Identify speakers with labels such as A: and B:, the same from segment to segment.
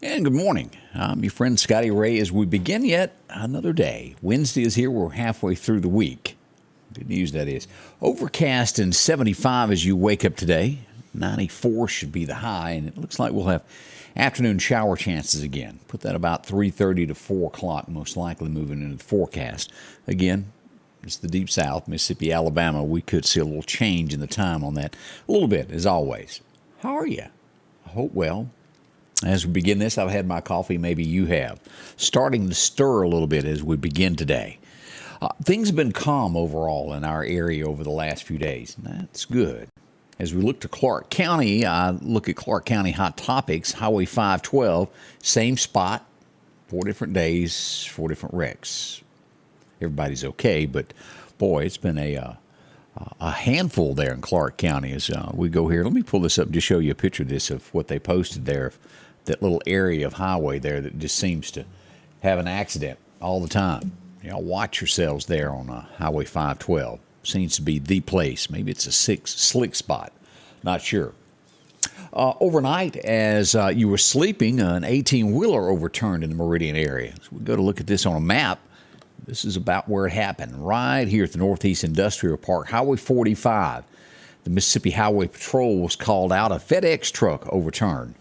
A: And good morning. I'm your friend Scotty Ray as we begin yet another day. Wednesday is here. We're halfway through the week. Good news, that is. Overcast and 75 as you wake up today. 94 should be the high, and it looks like we'll have afternoon shower chances again. Put that about 3:30 to 4 o'clock, most likely moving into the forecast. Again, it's the deep south, Mississippi, Alabama. We could see a little change in the time on that. A little bit, as always. How are you? I hope well. As we begin this, I've had my coffee. Maybe you have. Starting to stir a little bit as we begin today. Things have been calm overall in our area over the last few days. That's good. As we look to Clark County, I look at Clark County Hot Topics, Highway 512, same spot, 4 different days, 4 different wrecks. Everybody's okay, but boy, it's been a handful there in Clark County as we go here. Let me pull this up and just show you a picture of this, of what they posted there, that little area of highway there that just seems to have an accident all the time. Y'all watch yourselves there on Highway 512. Seems to be the place. Maybe it's a slick spot. Not sure. Overnight, as you were sleeping, an 18-wheeler overturned in the Meridian area. So we go to look at this on a map. This is about where it happened, right here at the Northeast Industrial Park, Highway 45. The Mississippi Highway Patrol was called out. A Fedex truck overturned.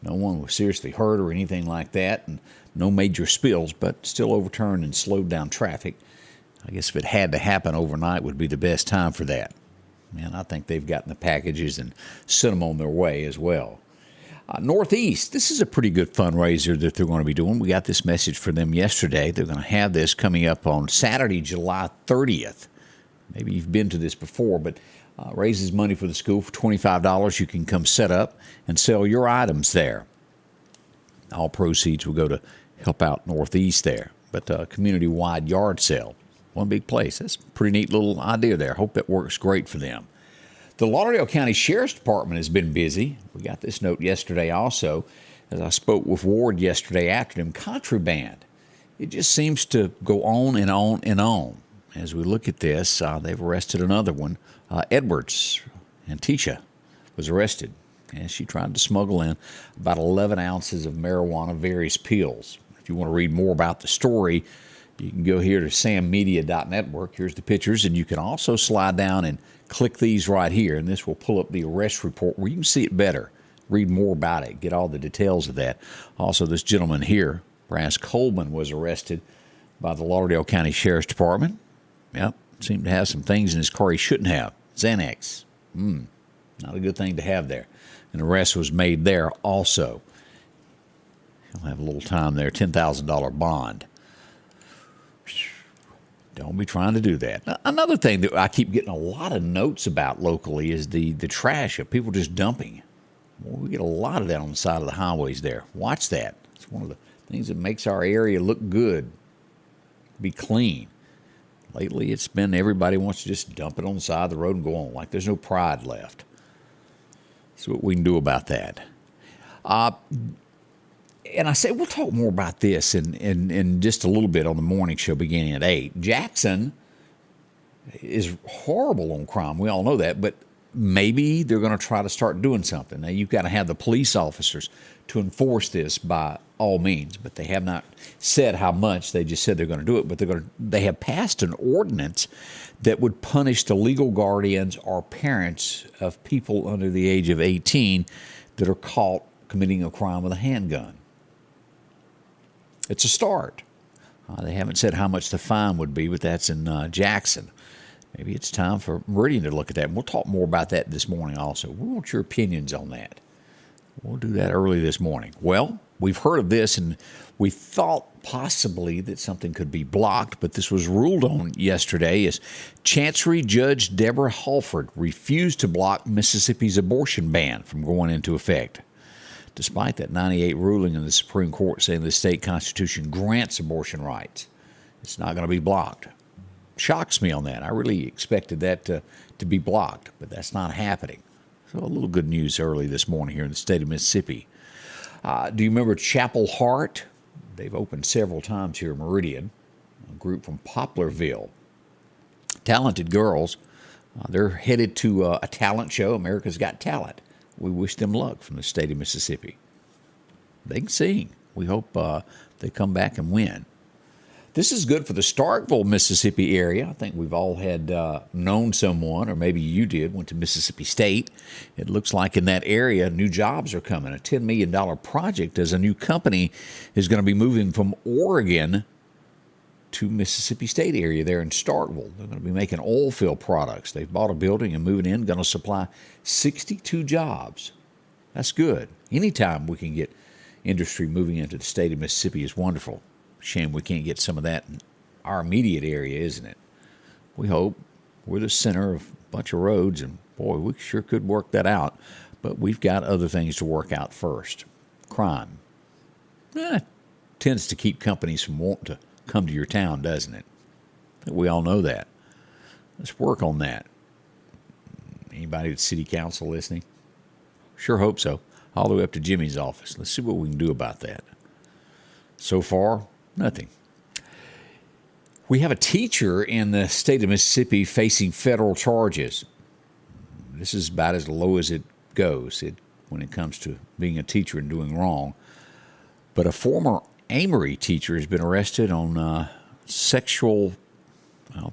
A: No one was seriously hurt or anything like that, and no major spills, but still overturned and slowed down traffic. I guess if it had to happen overnight would be the best time for that. Man, I think they've gotten the packages and sent them on their way as well. Northeast, this is a pretty good fundraiser that they're going to be doing. We got this message for them yesterday. They're going to have this coming up on Saturday, July 30th. Maybe you've been to this before, but raises money for the school for $25. You can come set up and sell your items there. All proceeds will go to help out Northeast there. But a community-wide yard sale, one big place. That's a pretty neat little idea there. Hope that works great for them. The Lauderdale County Sheriffs Deportment has been busy. We got this note yesterday also. As I spoke with Ward yesterday afternoon, contraband. It just seems to go on and on and on. As we look at this, they've arrested another one. Edwards, Antisha, was arrested. And she tried to smuggle in about 11 ounces of marijuana, various pills. If you want to read more about the story, you can go here to sammedia.network. Here's the pictures, and you can also slide down and click these right here, and this will pull up the arrest report where you can see it better, read more about it, get all the details of that. Also, this gentleman here, Brass Coleman, was arrested by the Lauderdale County Sheriff's Department. Yep, seemed to have some things in his car he shouldn't have. Xanax. Not a good thing to have there. An arrest was made there also. He'll have a little time there, $10,000 bond. Don't be trying to do that. Now, another thing that I keep getting a lot of notes about locally is the trash of people just dumping. Well, we get a lot of that on the side of the highways there. Watch that. It's one of the things that makes our area look good, be clean. Lately, it's been everybody wants to just dump it on the side of the road and go on, like there's no pride left. See what we can do about that. And I say we'll talk more about this in just a little bit on the morning show beginning at 8. Jackson is horrible on crime. We all know that, but maybe they're going to try to start doing something. Now, you've got to have the police officers to enforce this by all means, but they have not said how much. They just said they're going to do it, but they have passed an ordinance that would punish the legal guardians or parents of people under the age of 18 that are caught committing a crime with a handgun. It's a start. They haven't said how much the fine would be, but that's in Jackson. Maybe it's time for Meridian to look at that. And we'll talk more about that this morning also. We want your opinions on that. We'll do that early this morning. Well, we've heard of this, and we thought possibly that something could be blocked, but this was ruled on yesterday as Chancery Judge Deborah Halford refused to block Mississippi's abortion ban from going into effect. Despite that 98 ruling in the Supreme Court saying the state constitution grants abortion rights, it's not going to be blocked. Shocks me on that. I really expected that to be blocked, but that's not happening. So a little good news early this morning here in the state of Mississippi. Do you remember Chapel Hart? They've opened several times here in Meridian, a group from Poplarville. Talented girls. They're headed to a talent show, America's Got Talent. We wish them luck from the state of Mississippi. they can sing. We hope they come back and win. This is good for the Starkville, Mississippi area. I think we've all had known someone, or maybe you did, went to Mississippi State. It looks like in that area, new jobs are coming. A $10 million project as a new company is going to be moving from Oregon to Mississippi State area there in Starkville. They're going to be making oil field products. They've bought a building and moving in, going to supply 62 jobs. That's good. Anytime we can get industry moving into the state of Mississippi is wonderful. Shame we can't get some of that in our immediate area, isn't it? We hope. We're the center of a bunch of roads, and boy, we sure could work that out. But we've got other things to work out first. Crime. Tends to keep companies from wanting to come to your town, doesn't it? We all know that. Let's work on that. Anybody at City Council listening? Sure hope so. All the way up to Jimmy's office. Let's see what we can do about that. So far, nothing. We have a teacher in the state of Mississippi facing federal charges. This is about as low as it goes when it comes to being a teacher and doing wrong. But a former Amory teacher has been arrested on sexual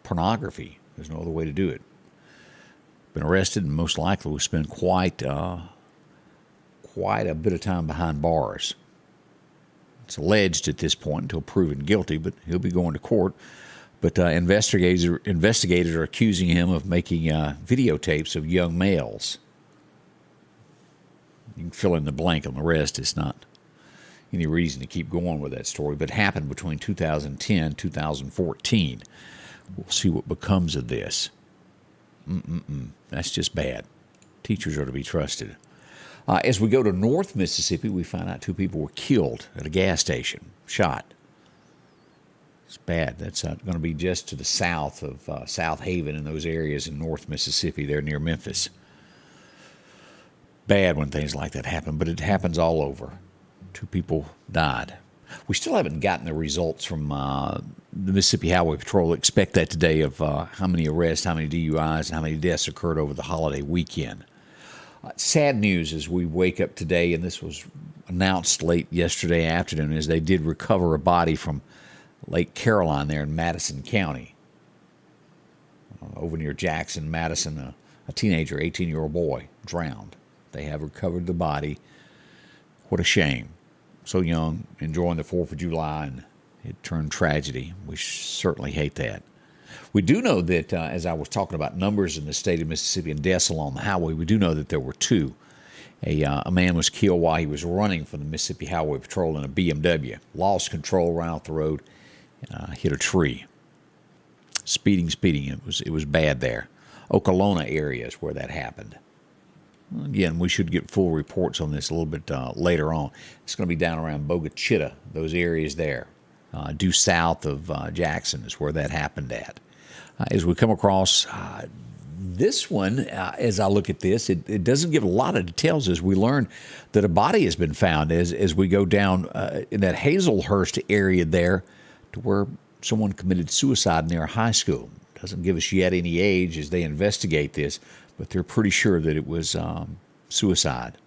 A: pornography. There's no other way to do it. Been arrested and most likely will spend quite a bit of time behind bars. It's alleged at this point until proven guilty, but he'll be going to court. But investigators are accusing him of making videotapes of young males. You can fill in the blank on the rest. It's not any reason to keep going with that story, but it happened between 2010 and 2014. We'll see what becomes of this. That's just bad. Teachers are to be trusted. As we go to North Mississippi, we find out 2 people were killed at a gas station, shot. It's bad. That's going to be just to the south of South Haven and those areas in North Mississippi. They're near Memphis. Bad when things like that happen, but it happens all over. 2 people died. We still haven't gotten the results from the Mississippi Highway Patrol. Expect that today of how many arrests, how many DUIs, and how many deaths occurred over the holiday weekend. Sad news as we wake up today, and this was announced late yesterday afternoon, is they did recover a body from Lake Caroline there in Madison County. Over near Jackson, Madison, a teenager, 18-year-old boy, drowned. They have recovered the body. What a shame. So young, enjoying the 4th of July, and it turned tragedy. We certainly hate that. We do know that, as I was talking about numbers in the state of Mississippi and deaths along the highway, we do know that there were 2. A man was killed while he was running from the Mississippi Highway Patrol in a BMW. Lost control, ran off the road, hit a tree. Speeding. It was bad there. Okolona area is where that happened. Again, we should get full reports on this a little bit later on. It's going to be down around Bogachita, those areas there. Due south of Jackson is where that happened at. As we come across this one, as I look at this, it doesn't give a lot of details as we learn that a body has been found as we go down in that Hazelhurst area there to where someone committed suicide near a high school. Doesn't give us yet any age as they investigate this, but they're pretty sure that it was suicide.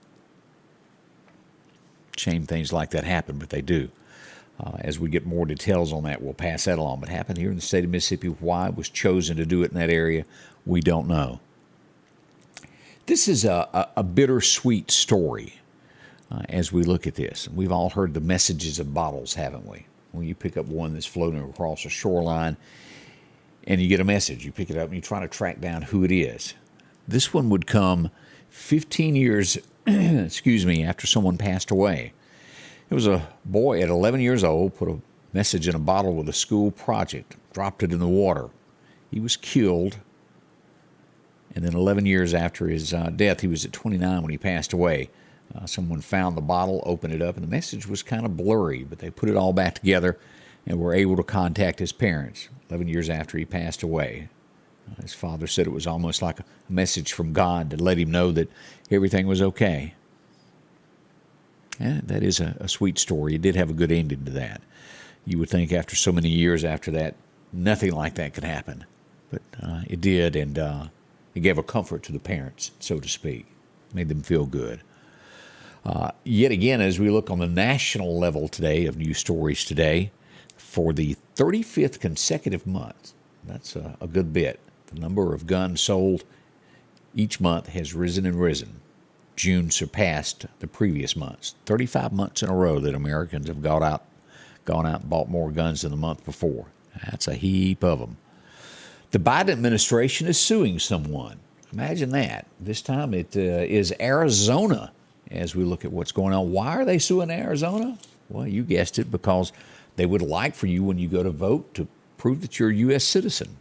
A: Shame things like that happen, but they do. As we get more details on that, we'll pass that along. But it happened here in the state of Mississippi. Why it was chosen to do it in that area, we don't know. This is a bittersweet story as we look at this. We've all heard the messages of bottles, haven't we? When you pick up one that's floating across a shoreline and you get a message, you pick it up and you try to track down who it is. This one would come 15 years, after someone passed away. It was a boy at 11 years old, put a message in a bottle with a school project, dropped it in the water. He was killed, and then 11 years after his death, he was at 29 when he passed away. Someone found the bottle, opened it up, and the message was kind of blurry, but they put it all back together and were able to contact his parents 11 years after he passed away. His father said it was almost like a message from God to let him know that everything was okay. Yeah, that is a sweet story. It did have a good ending to that. You would think after so many years after that, nothing like that could happen. But it did, and it gave a comfort to the parents, so to speak. Made them feel good. Yet again, as we look on the national level today of news stories today, for the 35th consecutive month, that's a good bit. The number of guns sold each month has risen and risen. June surpassed the previous months. 35 months in a row that Americans have gone out and bought more guns than the month before. That's a heap of them. The Biden administration is suing someone. Imagine that. This time it is Arizona as we look at what's going on. Why are they suing Arizona? Well, you guessed it, because they would like for you, when you go to vote, to prove that you're a U.S. citizen.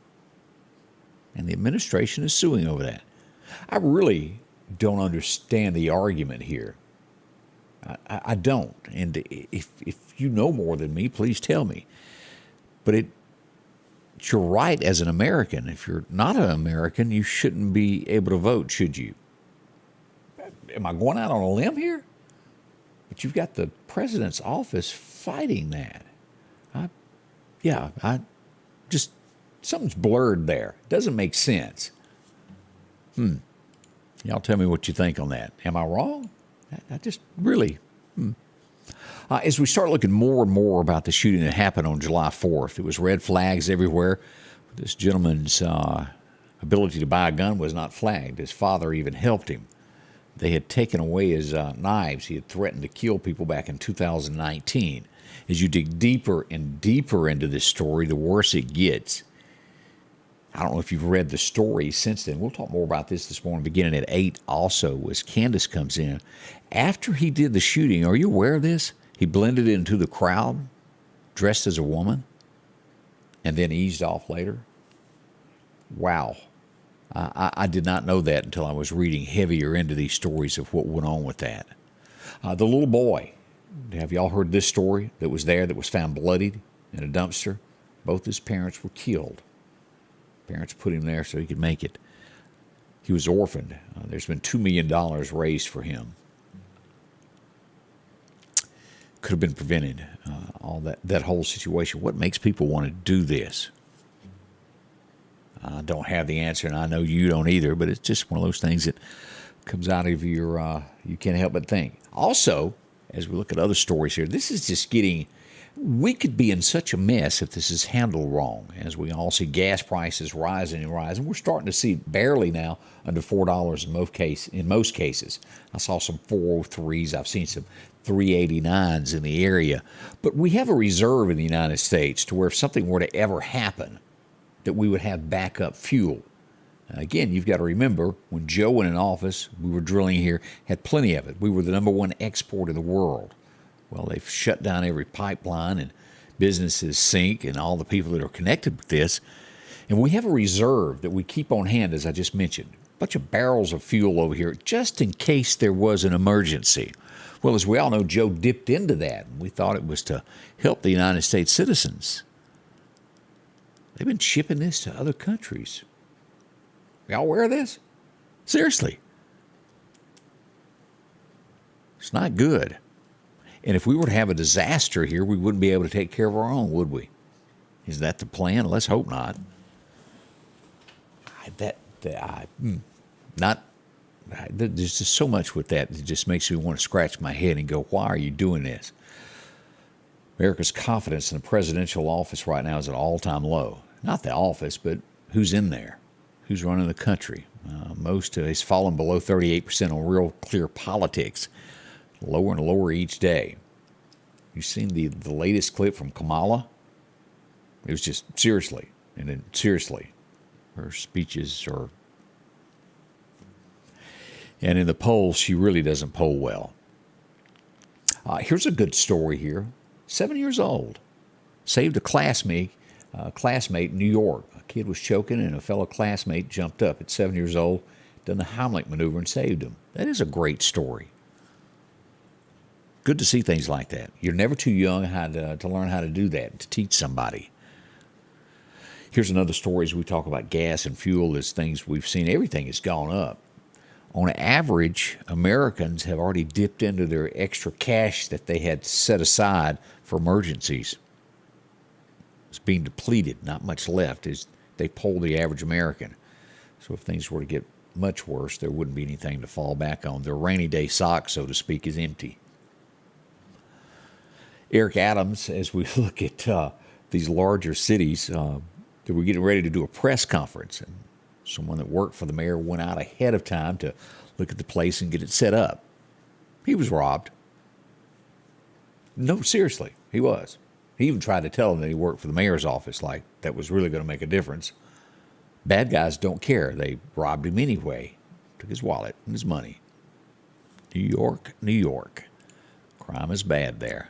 A: And the administration is suing over that. I really don't understand the argument here. I don't. And if you know more than me, please tell me. But it's your right as an American. If you're not an American, you shouldn't be able to vote, should you? Am I going out on a limb here? But you've got the president's office fighting that. Something's blurred there. Doesn't make sense. Y'all tell me what you think on that. Am I wrong? I just really... As we start looking more and more about the shooting that happened on July 4th, it was red flags everywhere. This gentleman's ability to buy a gun was not flagged. His father even helped him. They had taken away his knives. He had threatened to kill people back in 2019. As you dig deeper and deeper into this story, the worse it gets. I don't know if you've read the story since then. We'll talk more about this morning, beginning at 8 also, as Candace comes in. After he did the shooting, are you aware of this? He blended into the crowd, dressed as a woman, and then eased off later. Wow. I did not know that until I was reading heavier into these stories of what went on with that. The little boy, have y'all heard this story that was there, that was found bloodied in a dumpster? Both his parents were killed. Parents put him there so he could make it. He was orphaned. There's been $2 million raised for him. Could have been prevented, all that whole situation. What makes people want to do this? I don't have the answer, and I know you don't either, but it's just one of those things that comes out of your, you can't help but think. Also, as we look at other stories here, this is just getting... We could be in such a mess if this is handled wrong, as we all see gas prices rising and rising. We're starting to see it barely now under $4 in most cases. I saw some 403s. I've seen some 389s in the area. But we have a reserve in the United States to where if something were to ever happen, that we would have backup fuel. Now, again, you've got to remember, when Joe went in office, we were drilling here, had plenty of it. We were the #1 export in the world. Well, they've shut down every pipeline, and businesses sink, and all the people that are connected with this. And we have a reserve that we keep on hand, as I just mentioned. A bunch of barrels of fuel over here, just in case there was an emergency. Well, as we all know, Joe dipped into that, and we thought it was to help the United States citizens. They've been shipping this to other countries. Y'all aware of this? Seriously. It's not good. And if we were to have a disaster here, we wouldn't be able to take care of our own, would we? Is that the plan? Let's hope not. There's just so much with that. It just makes me want to scratch my head and go, why are you doing this? America's confidence in the presidential office right now is at an all-time low. Not the office, but who's in there? Who's running the country? Most has fallen below 38% on Real Clear Politics. Lower and lower each day. You seen the latest clip from Kamala? It was just seriously. Her speeches are... And in the polls, she really doesn't poll well. Here's a good story here. 7 years old. Saved a classmate in New York. A kid was choking and a fellow classmate jumped up at 7 years old, done the Heimlich maneuver and saved him. That is a great story. Good to see things like that. You're never too young to learn how to do that, to teach somebody. Here's another story as we talk about gas and fuel, as things we've seen. Everything has gone up. On average, Americans have already dipped into their extra cash that they had set aside for emergencies. It's being depleted, not much left, as they poll the average American. So if things were to get much worse, there wouldn't be anything to fall back on. Their rainy day sock, so to speak, is empty. Eric Adams, as we look at these larger cities, they were getting ready to do a press conference, and someone that worked for the mayor went out ahead of time to look at the place and get it set up. He was robbed. No, seriously, he was. He even tried to tell him that he worked for the mayor's office, like that was really going to make a difference. Bad guys don't care. They robbed him anyway, took his wallet and his money. New York, New York. Crime is bad there.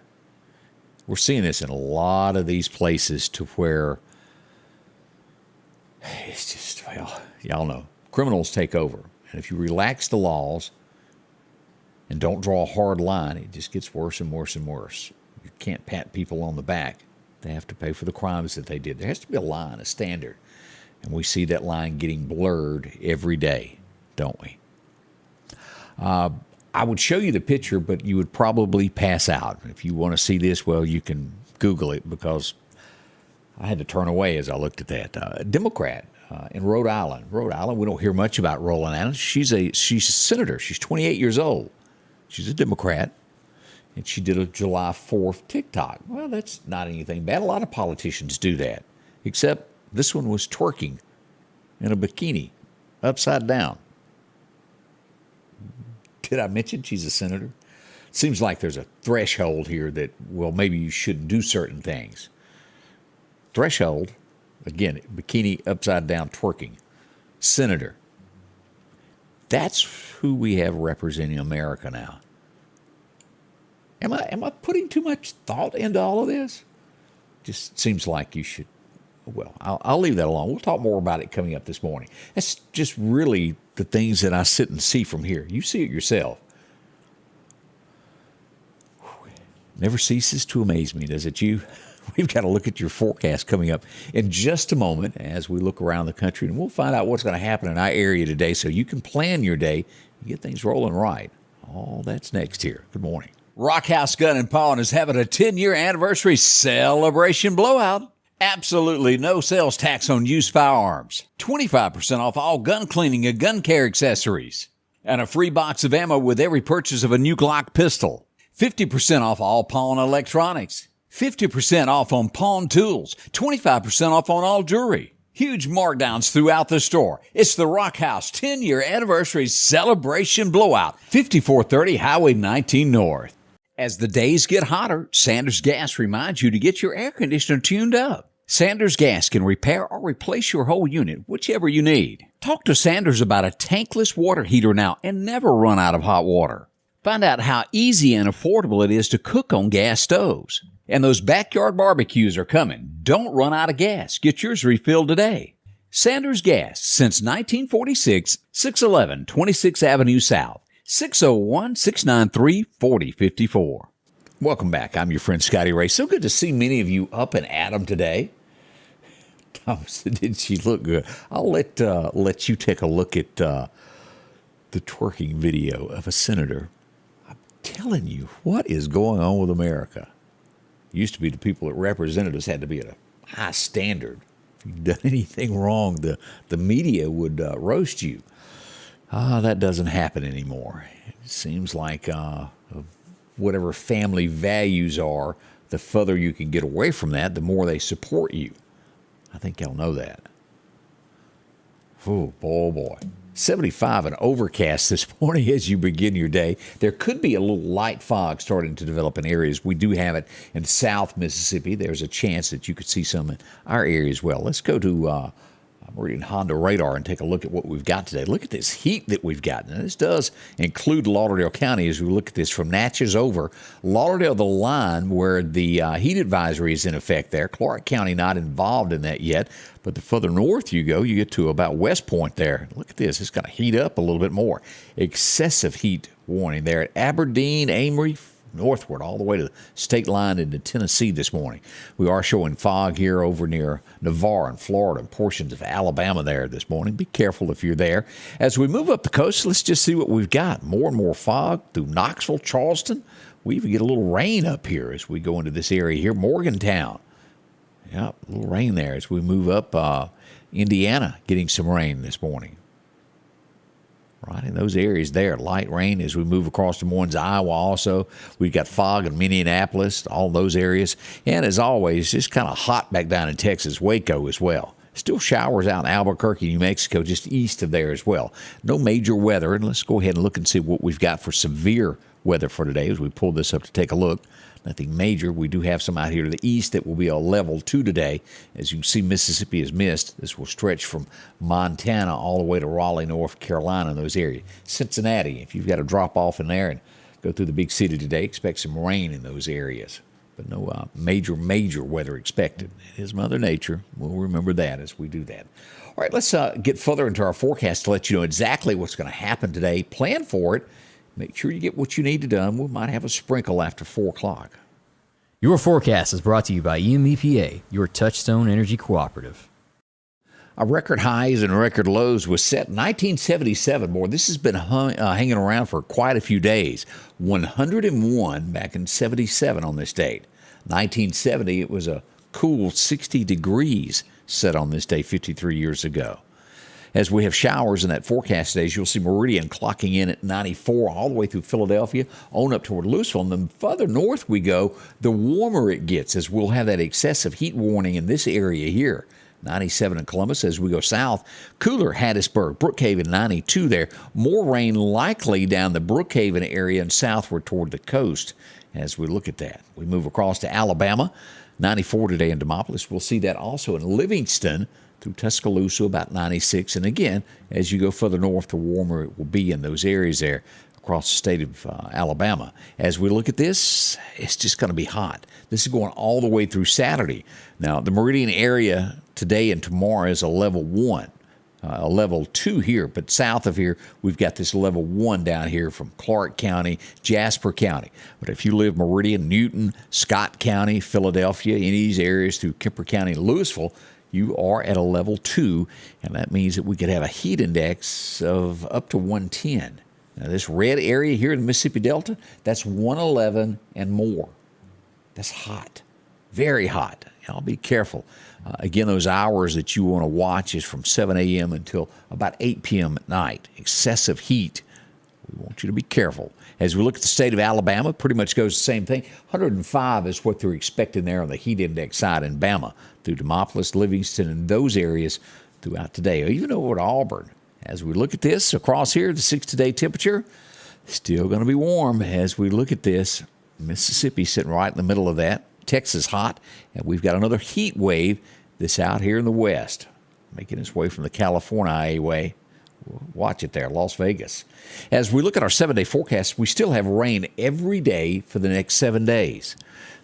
A: We're seeing this in a lot of these places to where it's just, well, y'all know, criminals take over. And if you relax the laws and don't draw a hard line, it just gets worse and worse and worse. You can't pat people on the back. They have to pay for the crimes that they did. There has to be a line, a standard. And we see that line getting blurred every day, don't we? I would show you the picture, but you would probably pass out. If you want to see this, well, you can Google it, because I had to turn away as I looked at that. A Democrat in Rhode Island. Rhode Island, we don't hear much about Roland Adams. She's a senator. She's 28 years old. She's a Democrat, and she did a July 4th TikTok. Well, that's not anything bad. A lot of politicians do that, except this one was twerking in a bikini, upside down. Did I mention she's a senator? It seems like there's a threshold here that, well, maybe you shouldn't do certain things. Threshold, again, bikini, upside down, twerking. Senator. That's who we have representing America now. Am I putting too much thought into all of this? Just seems like you should. Well, I'll leave that alone. We'll talk more about it coming up this morning. That's just really the things that I sit and see from here. You see it yourself. Never ceases to amaze me, does it you? We've got to look at your forecast coming up in just a moment as we look around the country, and we'll find out what's going to happen in our area today so you can plan your day and get things rolling right. All that's next here. Good morning. Rockhouse Gun and Pawn is having a 10-year anniversary celebration blowout. Absolutely no sales tax on used firearms. 25% off all gun cleaning and gun care accessories. And a free box of ammo with every purchase of a new Glock pistol. 50% off all pawn electronics. 50% off on pawn tools. 25% off on all jewelry. Huge markdowns throughout the store. It's the Rockhouse 10-year anniversary celebration blowout. 5430 Highway 19 North. As the days get hotter, Sanders Gas reminds you to get your air conditioner tuned up. Sanders Gas can repair or replace your whole unit, whichever you need. Talk to Sanders about a tankless water heater now and never run out of hot water. Find out how easy and affordable it is to cook on gas stoves. And those backyard barbecues are coming. Don't run out of gas. Get yours refilled today. Sanders Gas, since 1946, 611 26th Avenue South. 601-693-4054. Welcome back. I'm your friend Scotty Ray. So good to see many of you up and at 'em today. Thomas, didn't she look good? I'll let you take a look at the twerking video of a senator. I'm telling you, what is going on with America? It used to be the people that represented us had to be at a high standard. If you'd done anything wrong, the media would roast you. That doesn't happen anymore. It seems like whatever family values are, the further you can get away from that, the more they support you. I think y'all know that. Oh, boy. 75 and overcast this morning as you begin your day. There could be a little light fog starting to develop in areas. We do have it in South Mississippi. There's a chance that you could see some in our area as well. Let's go to Meridian Honda radar and take a look at what we've got today. Look at this heat that we've got. Now, this does include Lauderdale County as we look at this from Natchez over. Lauderdale, the line where the heat advisory is in effect there. Clark County not involved in that yet. But the further north you go, you get to about West Point there. Look at this. It's going to heat up a little bit more. Excessive heat warning there at Aberdeen, Amory, northward all the way to the state line into Tennessee this morning. We are showing fog here over near Navarre and Florida and portions of Alabama there this morning. Be careful if you're there. As we move up the coast, let's just see what we've got. More and more fog through Knoxville, Charleston. We even get a little rain up here as we go into this area here. Morgantown. Yeah, a little rain there as we move up. Indiana getting some rain this morning. right in those areas there. Light rain as we move across Des Moines, Iowa also. We've got fog in Minneapolis, all those areas. And as always, just kind of hot back down in Texas, Waco as well. Still showers out in Albuquerque, New Mexico, just east of there as well. No major weather. And let's go ahead and look and see what we've got for severe weather for today as we pull this up to take a look. Nothing major. We do have some out here to the east that will be a level 2 today. As you can see, Mississippi is missed. This will stretch from Montana all the way to Raleigh, North Carolina, in those areas. Cincinnati, if you've got to drop off in there and go through the big city today, expect some rain in those areas. But no major weather expected. It is Mother Nature. We'll remember that as we do that. All right, let's get further into our forecast to let you know exactly what's going to happen today. Plan for it. Make sure you get what you need to done. We might have a sprinkle after 4 o'clock.
B: Your forecast is brought to you by EMEPA, your Touchstone Energy Cooperative.
A: Our record highs and record lows was set in 1977. Boy, this has been hanging around for quite a few days. 101 back in 77 on this date. 1970, it was a cool 60 degrees set on this day 53 years ago. As we have showers in that forecast today, you'll see Meridian clocking in at 94 all the way through Philadelphia, on up toward Louisville. And the further north we go, the warmer it gets, as we'll have that excessive heat warning in this area here. 97 in Columbus. As we go south, cooler Hattiesburg, Brookhaven 92 there. More rain likely down the Brookhaven area and southward toward the coast as we look at that. We move across to Alabama, 94 today in Demopolis. We'll see that also in Livingston through Tuscaloosa, about 96. And again, as you go further north, the warmer it will be in those areas there across the state of Alabama. As we look at this, it's just going to be hot. This is going all the way through Saturday. Now, the Meridian area today and tomorrow is a level 1, a level 2 here. But south of here, we've got this level 1 down here from Clark County, Jasper County. But if you live Meridian, Newton, Scott County, Philadelphia, any of these areas through Kemper County, Louisville, you are at a level 2, and that means that we could have a heat index of up to 110. Now, this red area here in the Mississippi Delta, that's 111 and more. That's hot, very hot. I'll be careful. Again, those hours that you want to watch is from 7 a.m. until about 8 p.m. at night. Excessive heat. We want you to be careful. As we look at the state of Alabama, pretty much goes the same thing. 105 is what they're expecting there on the heat index side in Bama, through Demopolis, Livingston, and those areas throughout today, even over to Auburn. As we look at this across here, the 60-day temperature, still going to be warm. As we look at this, Mississippi sitting right in the middle of that. Texas hot, and we've got another heat wave that's out here in the west, making its way from the California way. Watch it there, Las Vegas. As we look at our 7-day forecast, we still have rain every day for the next 7 days.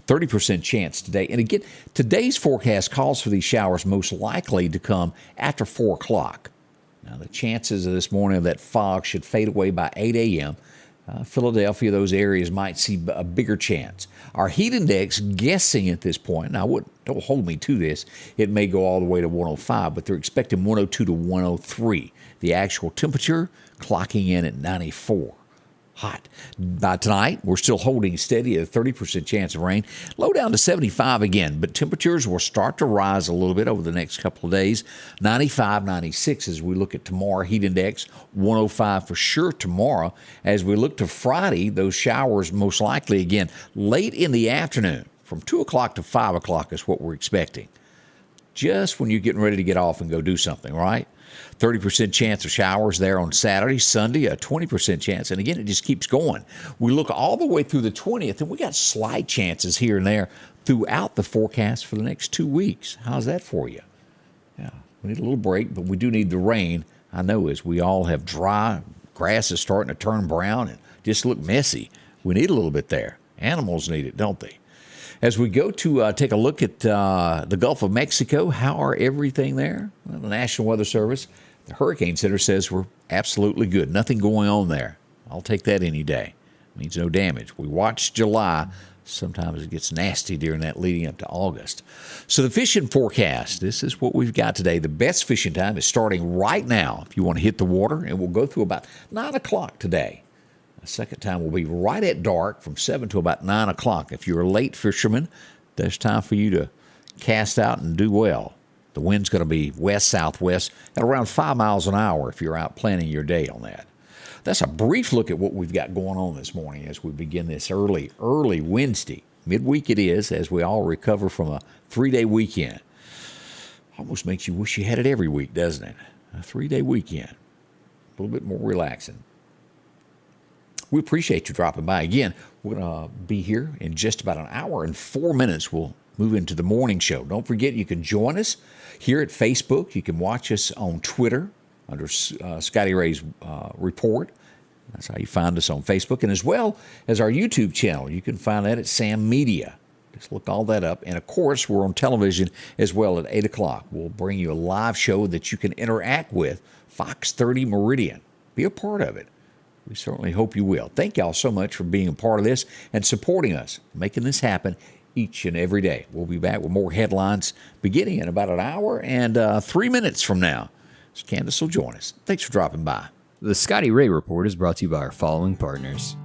A: 30% chance today. And again, today's forecast calls for these showers most likely to come after 4 o'clock. Now, the chances of this morning of that fog should fade away by 8 a.m. Philadelphia, those areas might see a bigger chance. Our heat index, guessing at this point, now don't hold me to this, it may go all the way to 105, but they're expecting 102 to 103. The actual temperature clocking in at 94. Hot. By tonight, we're still holding steady at a 30% chance of rain. Low down to 75 again, but temperatures will start to rise a little bit over the next couple of days. 95, 96 as we look at tomorrow. Heat index, 105 for sure tomorrow. As we look to Friday, those showers most likely again late in the afternoon. From 2 o'clock to 5 o'clock is what we're expecting. Just when you're getting ready to get off and go do something, right? 30% chance of showers there on Saturday, Sunday, a 20% chance. And again, it just keeps going. We look all the way through the 20th, and we got slight chances here and there throughout the forecast for the next 2 weeks. How's that for you? Yeah, we need a little break, but we do need the rain. I know as we all have dry, grass is starting to turn brown and just look messy. We need a little bit there. Animals need it, don't they? As we go to take a look at the Gulf of Mexico, how are everything there? Well, the National Weather Service, the Hurricane Center says we're absolutely good. Nothing going on there. I'll take that any day. Means no damage. We watched July. Sometimes it gets nasty during that leading up to August. So the fishing forecast, this is what we've got today. The best fishing time is starting right now if you want to hit the water, and we'll go through about 9 o'clock today. The second time will be right at dark from 7 to about 9 o'clock. If you're a late fisherman, there's time for you to cast out and do well. The wind's going to be west-southwest at around 5 miles an hour if you're out planning your day on that. That's a brief look at what we've got going on this morning as we begin this early Wednesday. Midweek it is, as we all recover from a 3-day weekend. Almost makes you wish you had it every week, doesn't it? A 3-day weekend. A little bit more relaxing. We appreciate you dropping by. Again, we're going to be here in just about an hour and 4 minutes. We'll move into the morning show. Don't forget, you can join us here at Facebook. You can watch us on Twitter under Scotty Ray's Report. That's how you find us on Facebook. And as well as our YouTube channel, you can find that at Sam Media. Just look all that up. And, of course, we're on television as well at 8 o'clock. We'll bring you a live show that you can interact with, Fox 30 Meridian. Be a part of it. We certainly hope you will. Thank y'all so much for being a part of this and supporting us, making this happen each and every day. We'll be back with more headlines beginning in about an hour and 3 minutes from now. So Candace will join us. Thanks for dropping by.
B: The Scotty Ray Report is brought to you by our following partners: